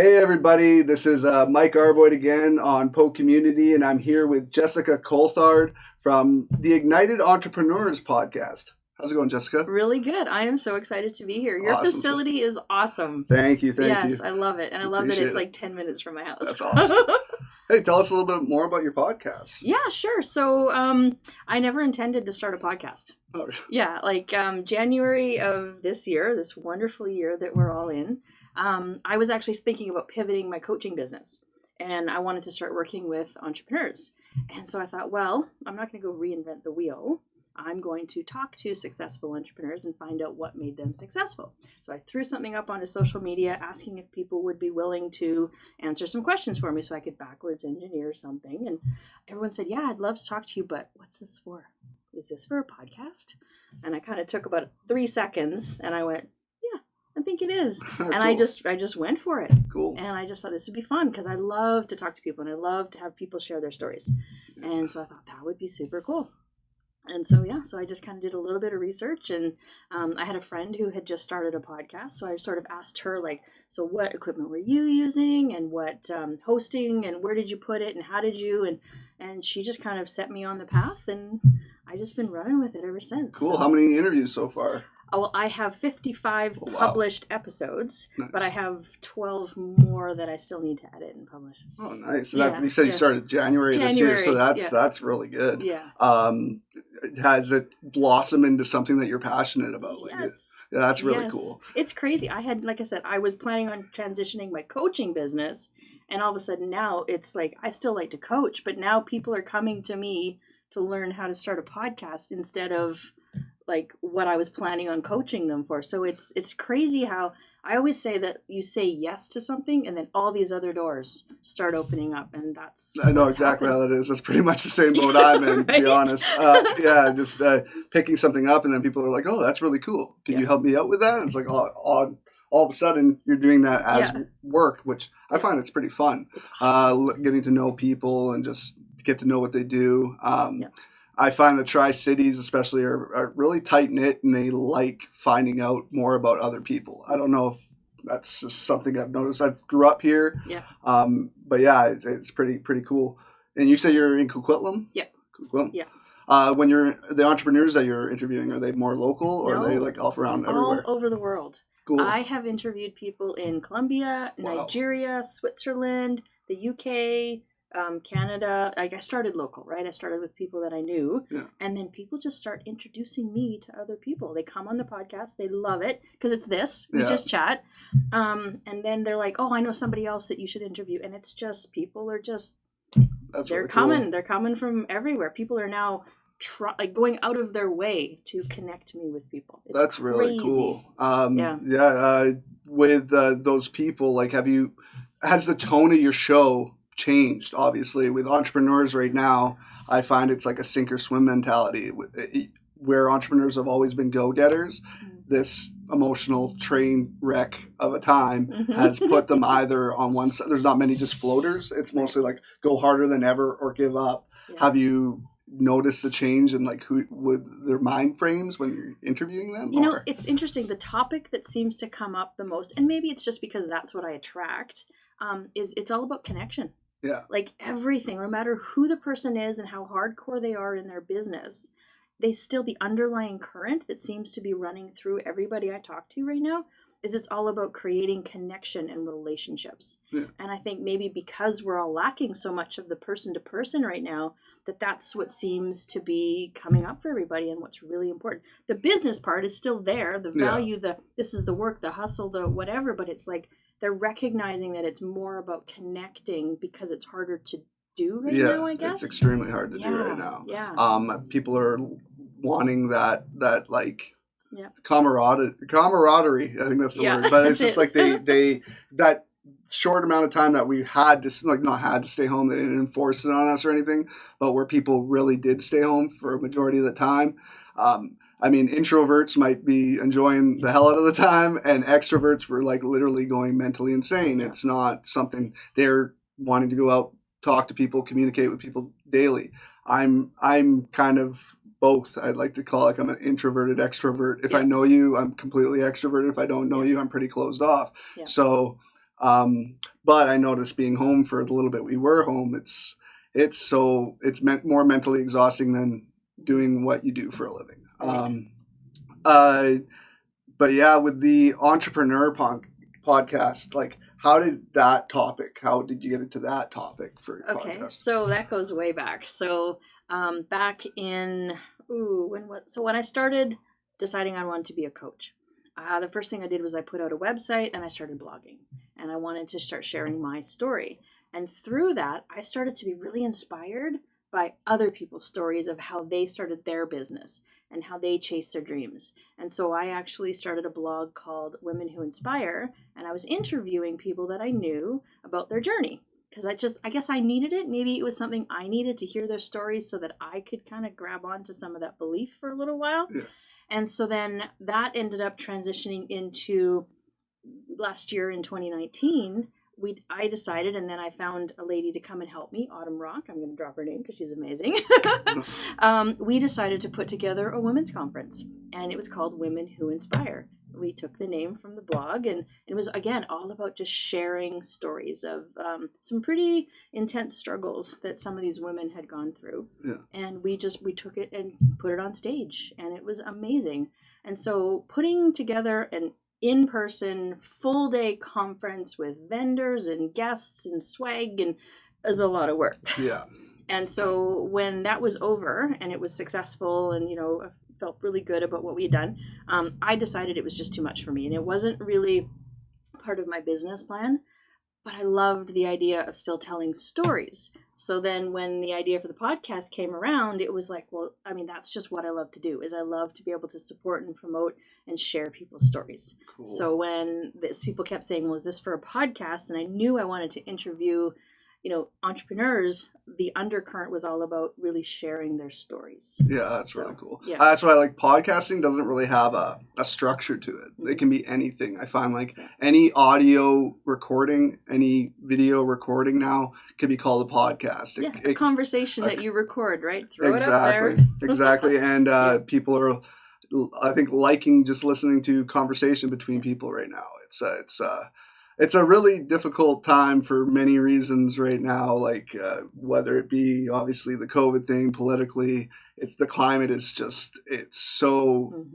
Hey everybody, this is Mike Arboyd again on PoCommunity, and I'm here with Jessica Coulthard from the Ignited Entrepreneurs podcast. How's it going, Jessica? Really good. I am so excited to be here. Your Awesome. facility is awesome. Thank you. Yes, I love it. And I love that it's like 10 minutes from my house. That's awesome. Hey, tell us a little bit more about your podcast. Yeah, sure. So I never intended to start a podcast. Oh. Yeah, like January of this year, this wonderful year that we're all in, I was actually thinking about pivoting my coaching business. And I wanted to start working with entrepreneurs. And so I thought, well, I'm not going to go reinvent the wheel. I'm going to talk to successful entrepreneurs and find out what made them successful. So I threw something up onto social media asking if people would be willing to answer some questions for me so I could backwards engineer something. And everyone said, yeah, I'd love to talk to you, but what's this for? Is this for a podcast? And I kind of took about 3 seconds and I went, yeah, I think it is. Cool. And I just went for it. Cool. And I just thought this would be fun because I love to talk to people and I love to have people share their stories. And so I thought that would be super cool. And so, so I just kind of did a little bit of research, and I had a friend who had just started a podcast. So I sort of asked her, like, so what equipment were you using, and what hosting, and where did you put it, and how did you, and she just kind of set me on the path, and I just been running with it ever since. Cool. So. How many interviews so far? Oh, well, I have 55 published episodes, nice. But I have 12 more that I still need to edit and publish. Oh, nice. So you said you started January this year, so that's really good. Yeah. Has it blossomed into something that you're passionate about? Like yes. That's really cool. It's crazy. Like I said, I was planning on transitioning my coaching business, and all of a sudden now it's like, I still like to coach, but now people are coming to me to learn how to start a podcast instead of like what I was planning on coaching them for. So it's crazy how I always say that you say yes to something and then all these other doors start opening up, and I know exactly how that is. That's pretty much the same boat I'm in, right? To be honest. Just picking something up and then people are like, oh, that's really cool. Can you help me out with that? And it's like all of a sudden you're doing that as work, which I find it's pretty fun. It's awesome. Getting to know people and just get to know what they do. I find the Tri-Cities especially are really tight-knit, and they like finding out more about other people. I don't know if that's just something I've noticed. I grew up here. Yeah. But yeah, it's pretty cool. And you say you're in Coquitlam? Yeah. Coquitlam? Yeah. When you're the entrepreneurs that you're interviewing, are they more local or are they like all around everywhere? All over the world. Cool. I have interviewed people in Colombia, Nigeria, Switzerland, the UK, Canada. Like, I started local, right? I started with people that I knew, and then people just start introducing me to other people. They come on the podcast, they love it because it's we just chat, and then they're like, oh, I know somebody else that you should interview, and it's just people are just they're coming from everywhere. People are now going out of their way to connect me with people. It's That's really crazy. Cool. With those people, like, has the tone of your show changed? Obviously, with entrepreneurs right now, I find it's like a sink or swim mentality. Where entrepreneurs have always been go-getters, this emotional train wreck of a time has put them either on one side. There's not many just floaters. It's mostly like go harder than ever or give up. Yeah. Have you noticed the change in like who with their mind frames when you're interviewing them? You know, it's interesting. The topic that seems to come up the most, and maybe it's just because that's what I attract, is it's all about connection. Yeah. Like everything, no matter who the person is and how hardcore they are in their business, they still, the underlying current that seems to be running through everybody I talk to right now is it's all about creating connection and relationships. Yeah. And I think maybe because we're all lacking so much of the person to person right now, that's what seems to be coming up for everybody and what's really important. The business part is still there, the value, this is the work, the hustle, the whatever, but it's like they're recognizing that it's more about connecting because it's harder to do right now, I guess. It's extremely hard to do right now. Yeah. People are wanting that like camaraderie. I think that's the word. But it's just like they that short amount of time that we had to, like, not had to stay home, they didn't enforce it on us or anything, but where people really did stay home for a majority of the time. I mean, introverts might be enjoying the hell out of the time, and extroverts were like literally going mentally insane. It's not something they're wanting to go out, talk to people, communicate with people daily. I'm kind of both. I'd like to call I'm an introverted extrovert. If I know you, I'm completely extroverted. If I don't know you, I'm pretty closed off. Yeah. So But I noticed being home for the little bit we were home, it's more mentally exhausting than doing what you do for a living. Right. But yeah, with the entrepreneur podcast, like, how did you get into that topic for your podcast? So that goes way back. So back in when I started deciding I wanted to be a coach, the first thing I did was I put out a website and I started blogging, and I wanted to start sharing my story. And through that, I started to be really inspired by other people's stories of how they started their business and how they chased their dreams. And so I actually started a blog called Women Who Inspire, and I was interviewing people that I knew about their journey. Because I guess I needed it. Maybe it was something I needed to hear their stories so that I could kind of grab onto some of that belief for a little while. Yeah. And so then that ended up transitioning into last year in 2019. I decided, and then I found a lady to come and help me, Autumn Rock. I'm going to drop her name because she's amazing. We decided to put together a women's conference, and it was called Women Who Inspire. We took the name from the blog, and it was, again, all about just sharing stories of some pretty intense struggles that some of these women had gone through. Yeah. And we took it and put it on stage, and it was amazing. And so putting together an in-person full-day conference with vendors and guests and swag and is a lot of work. Yeah. And so when that was over and it was successful and, I felt really good about what we had done, I decided it was just too much for me. And it wasn't really part of my business plan, but I loved the idea of still telling stories. So then when the idea for the podcast came around, it was like, well, I mean, that's just what I love to do, is I love to be able to support and promote and share people's stories. Cool. So when people kept saying, well, is this for a podcast? And I knew I wanted to interview, entrepreneurs, the undercurrent was all about really sharing their stories. Yeah, that's really cool. Yeah. That's why, like, podcasting doesn't really have a structure to it. It can be anything. I find, like, any audio recording, any video recording now can be called a podcast. A conversation that you record, right? Throw it up there. Exactly. And people are, I think, liking just listening to conversation between people right now. It's a really difficult time for many reasons right now, like whether it be obviously the COVID thing, politically, the climate is just, it's so,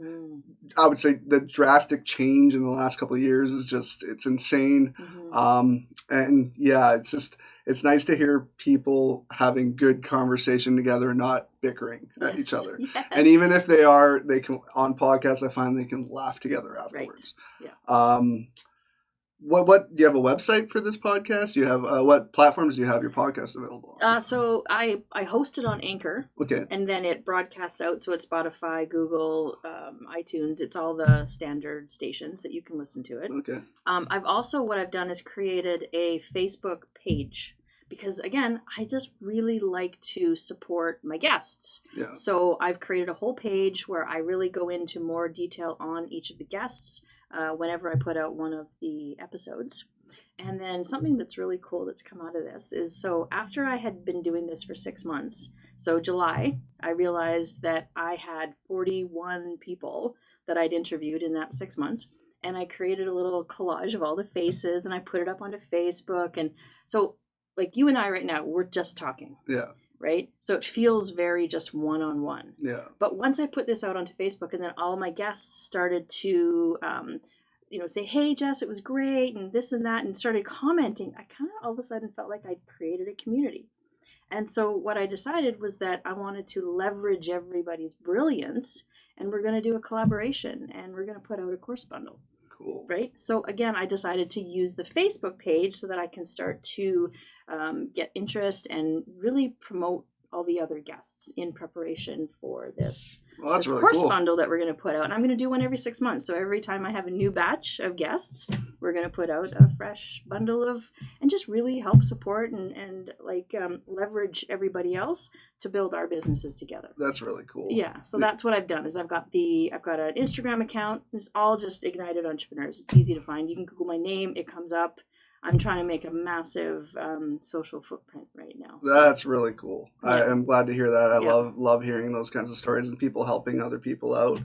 I would say the drastic change in the last couple of years is just, it's insane. And yeah, it's nice to hear people having good conversation together and not bickering at each other. Yes. And even if they can, on podcasts, I find they can laugh together afterwards. Right. Yeah. What do you have a website for this podcast? Do you have what platforms do you have your podcast available on? So I host it on Anchor. Okay. And then it broadcasts out, so it's Spotify, Google, iTunes. It's all the standard stations that you can listen to it. Okay. What I've done is created a Facebook page, because again, I just really like to support my guests. Yeah. So I've created a whole page where I really go into more detail on each of the guests whenever I put out one of the episodes. And then something that's really cool that's come out of this is, so after I had been doing this for 6 months, so July, I realized that I had 41 people that I'd interviewed in that 6 months. And I created a little collage of all the faces and I put it up onto Facebook. And so, like you and I right now, we're just talking. Yeah. Right? So it feels very just one-on-one. Yeah. But once I put this out onto Facebook, and then all of my guests started to, say, hey, Jess, it was great, and this and that, and started commenting, I kind of all of a sudden felt like I'd created a community. And so what I decided was that I wanted to leverage everybody's brilliance, and we're going to do a collaboration, and we're going to put out a course bundle. Cool. Right? So again, I decided to use the Facebook page so that I can start to get interest and really promote all the other guests in preparation for this, this really course cool. bundle that we're going to put out. And I'm going to do one every 6 months. So every time I have a new batch of guests, we're going to put out a fresh bundle and just really help support and leverage everybody else to build our businesses together. That's really cool. Yeah. So that's what I've done is I've got an Instagram account. It's all just Ignited Entrepreneurs. It's easy to find. You can Google my name. It comes up. I'm trying to make a massive social footprint right now. That's really cool. Yeah. I'm glad to hear that. I Yeah. love hearing those kinds of stories and people helping other people out.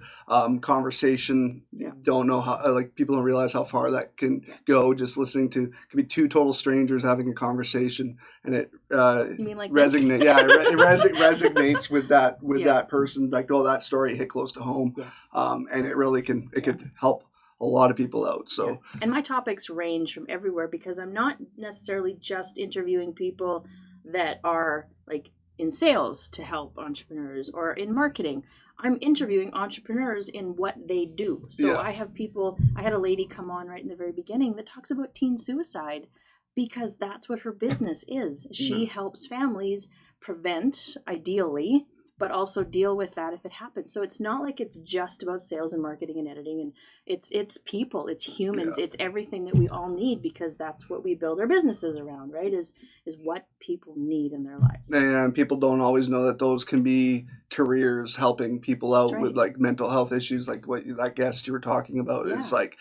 Conversation, Yeah. don't know how, like, people don't realize how far that can go. Just listening to, could be two total strangers having a conversation, and it You mean like resonate. this? Yeah, it resonates with that Yeah. that person. Like, oh, that story hit close to home. Yeah. And it really can could help a lot of people out. So, yeah. And my topics range from everywhere because I'm not necessarily just interviewing people that are like in sales to help entrepreneurs or in marketing. I'm interviewing entrepreneurs in what they do. So Yeah. I had a lady come on right in the very beginning that talks about teen suicide because that's what her business is. She helps families prevent, ideally, but also deal with that if it happens. So it's not like it's just about sales and marketing and editing, and it's people, it's humans, it's everything that we all need, because that's what we build our businesses around, right? Is what people need in their lives. And people don't always know that those can be careers, helping people out right. with like mental health issues, like what that guest you were talking about. Yeah. Is like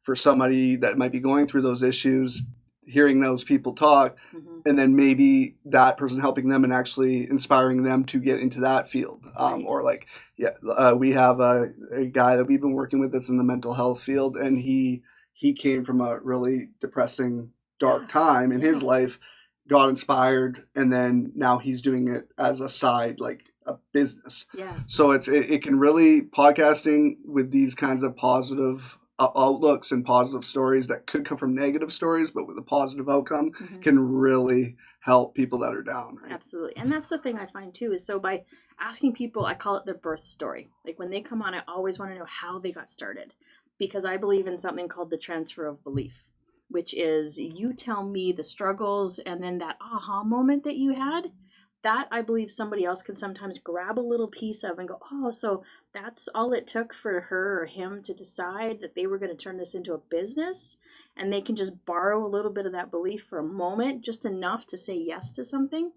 for somebody that might be going through those issues, hearing those people talk, and then maybe that person helping them and actually inspiring them to get into that field. Right. Or like, we have a guy that we've been working with that's in the mental health field, and he came from a really depressing, dark time in his life, got inspired, and then now he's doing it as a side, like a business. Yeah. So it can really, podcasting with these kinds of positive outlooks and positive stories that could come from negative stories, but with a positive outcome, can really help people that are down. Right? Absolutely. And that's the thing I find too, is so by asking people, I call it their birth story. Like when they come on, I always want to know how they got started, because I believe in something called the transfer of belief, which is you tell me the struggles and then that aha moment that you had, that I believe somebody else can sometimes grab a little piece of and go, oh, so that's all it took for her or him to decide that they were going to turn this into a business, and they can just borrow a little bit of that belief for a moment, just enough to say yes to something.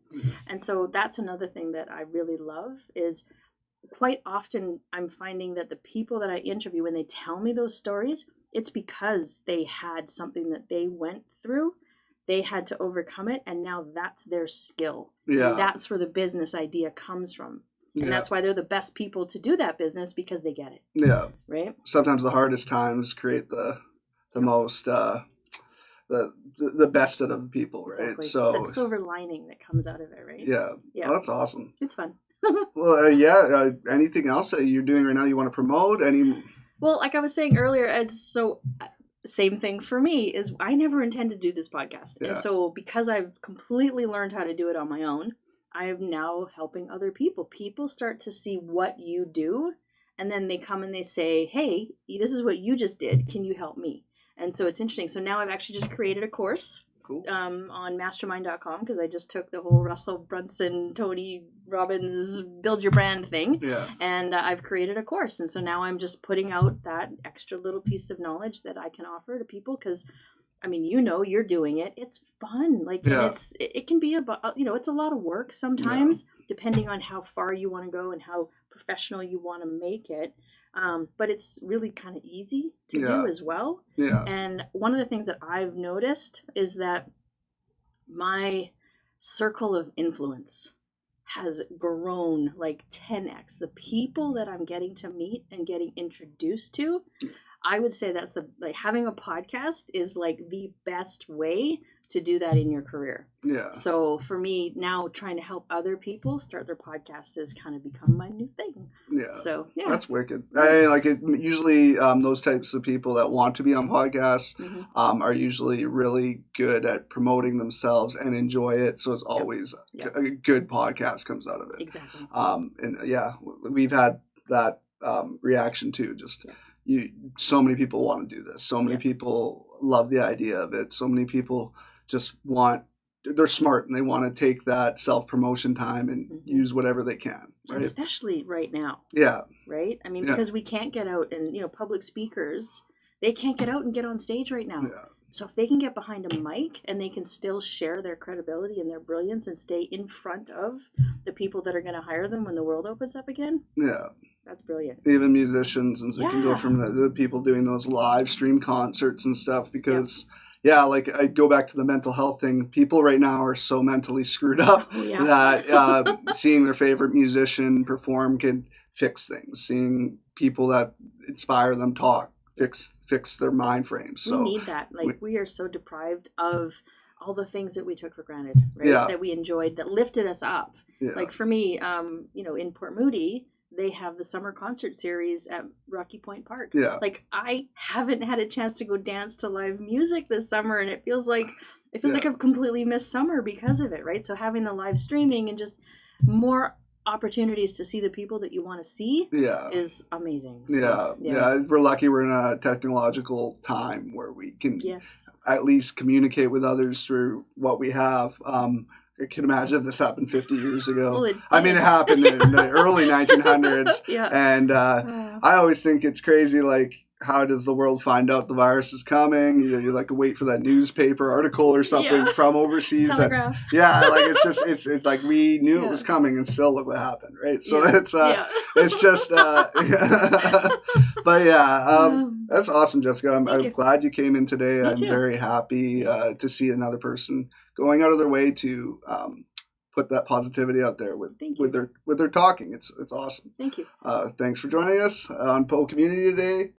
And so that's another thing that I really love, is quite often I'm finding that the people that I interview, when they tell me those stories, it's because they had something that they went through. They had to overcome it, and now that's their skill. Yeah. And that's where the business idea comes from. And that's why they're the best people to do that business, because they get it. Yeah. Right? Sometimes the hardest times create the most, the best out of people, right? Exactly. So it's that silver lining that comes out of it, right? Yeah. Yeah. Well, that's awesome. It's fun. Well, anything else that you're doing right now you want to promote? Well, like I was saying earlier, same thing for me is I never intended to do this podcast. Yeah. And so because I've completely learned how to do it on my own, I am now helping other people. People start to see what you do, and then they come and they say, hey, this is what you just did. Can you help me? And so it's interesting. So now I've actually just created a course. Cool. On mastermind.com, because I just took the whole Russell Brunson, Tony Robbins build your brand thing. Yeah. And I've created a course. And so now I'm just putting out that extra little piece of knowledge that I can offer to people, because I mean, you're doing it. It's fun. Like, it can be about, it's a lot of work sometimes, depending on how far you want to go and how professional you want to make it. But it's really kind of easy to do as well. Yeah. And one of the things that I've noticed is that my circle of influence has grown like 10x. The people that I'm getting to meet and getting introduced to, I would say that's having a podcast is like the best way to do that in your career. Yeah. So for me now, trying to help other people start their podcast has kind of become my new thing. Yeah. So yeah, that's wicked. Usually those types of people that want to be on podcasts are usually really good at promoting themselves and enjoy it. So it's always a good podcast comes out of it. Exactly. We've had that reaction too. So many people want to do this. So many people love the idea of it. So many people they're smart and they want to take that self-promotion time and use whatever they can. Right? Especially right now. Yeah. Right? I mean, because we can't get out and, public speakers, they can't get out and get on stage right now. Yeah. So if they can get behind a mic and they can still share their credibility and their brilliance and stay in front of the people that are going to hire them when the world opens up again. Yeah. That's brilliant. Even musicians, and so you can go from the people doing those live stream concerts and stuff, because yeah, like I go back to the mental health thing. People right now are so mentally screwed up that seeing their favorite musician perform can fix things. Seeing people that inspire them talk fix their mind frames. So we need that. Like we are so deprived of all the things that we took for granted, right? Yeah. That we enjoyed, that lifted us up. Yeah. Like for me, in Port Moody, they have the summer concert series at Rocky Point Park. Yeah. Like I haven't had a chance to go dance to live music this summer, and it feels like I've completely missed summer because of it, right? So having the live streaming and just more opportunities to see the people that you want to see is amazing. So, we're lucky we're in a technological time where we can at least communicate with others through what we have. I can imagine if this happened 50 years ago. Well, it happened in the early 1900s. And I always think it's crazy, like, how does the world find out the virus is coming? You like wait for that newspaper article or something from overseas. Telegraph. It's like we knew it was coming, and still look what happened, right? So it's just, but that's awesome, Jessica. I'm glad you came in today. I'm very happy to see another person going out of their way to put that positivity out there with their talking. It's awesome. Thank you. Thanks for joining us on PoCommunity today.